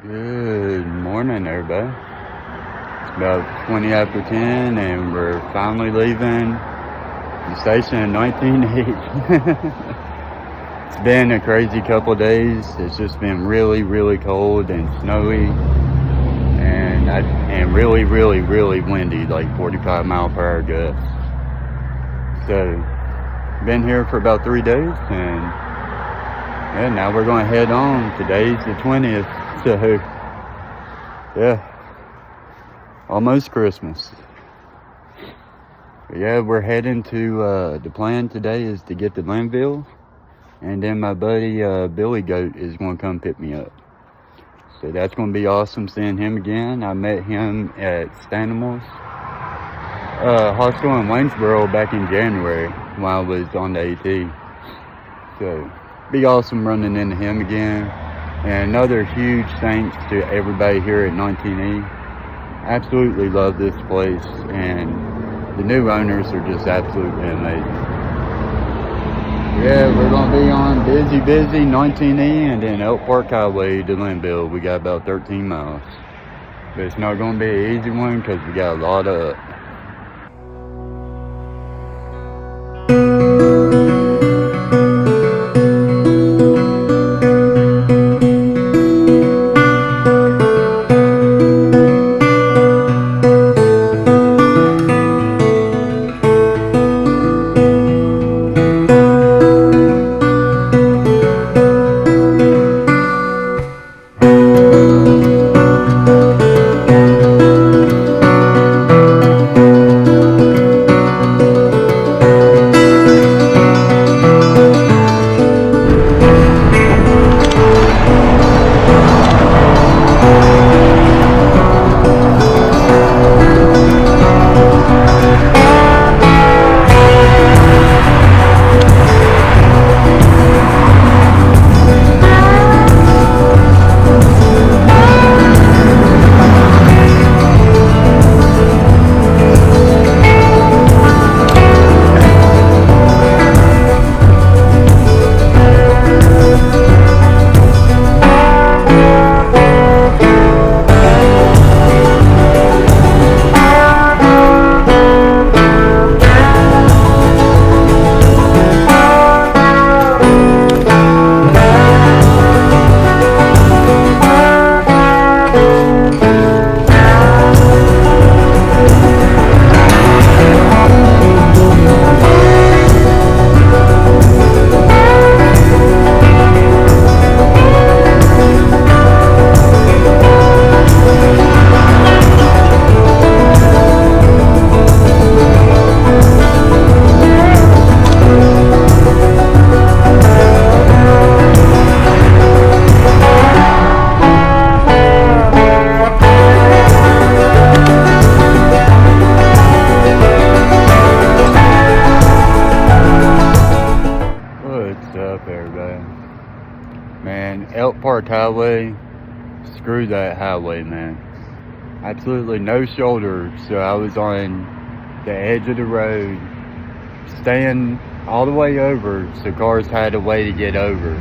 Good morning, everybody. It's about 20 after 10, and we're finally leaving the station in 1980. It's been a crazy couple of days. It's just been really, really cold and snowy, and really, really, really windy, like 45-mile-per-hour gusts. So, been here for about 3 days, and yeah, now we're going to head on. Today's the 20th. So, yeah, almost Christmas. But yeah, we're heading to, the plan today is to get to Linville, and then my buddy Billy Goat is going to come pick me up. So that's going to be awesome seeing him again. I met him at Stanimals Hostel in Waynesboro back in January while I was on the AT. So, be awesome running into him again. And another huge thanks to everybody here at 19E. Absolutely love this place, and the new owners are just absolutely amazing. Yeah, we're going to be on busy 19E, and then Elk Park Highway to Linville. We got about 13 miles. But it's not going to be an easy one because we got a lot of Man, Elk Park Highway, screw that highway, man. Absolutely no shoulder, so I was on the edge of the road, staying all the way over, so cars had a way to get over.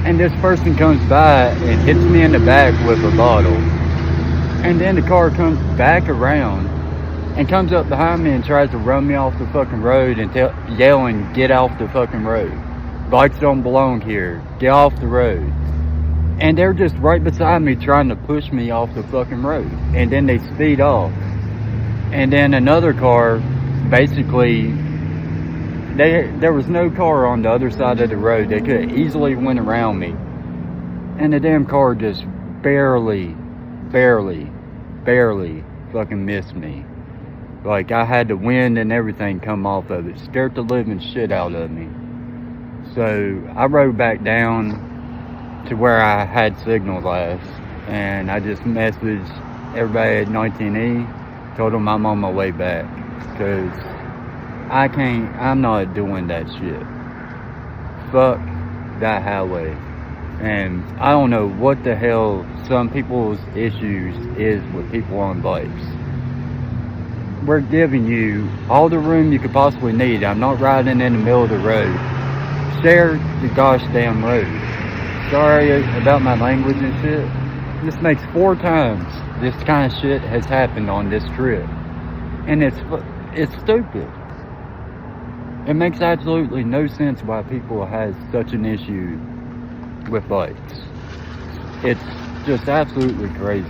And this person comes by and hits me in the back with a bottle. And then the car comes back around and comes up behind me and tries to run me off the fucking road and yelling, "Get off the fucking road. Bikes don't belong here. Get off the road." And they're just right beside me trying to push me off the fucking road. And then they speed off. And then another car, basically, there was no car on the other side of the road. They could have easily went around me. And the damn car just barely fucking missed me. Like, I had the wind and everything come off of it. Scared the living shit out of me. So I rode back down to where I had signal last, and I just messaged everybody at 19E, told them I'm on my way back, because I'm not doing that shit. Fuck that highway. And I don't know what the hell some people's issues is with people on bikes. We're giving you all the room you could possibly need. I'm not riding in the middle of the road. Share the gosh damn road. Sorry about my language and shit, This makes 4 times this kind of shit has happened on this trip. And it's stupid. It makes absolutely no sense why people have such an issue with bikes. It's just absolutely crazy.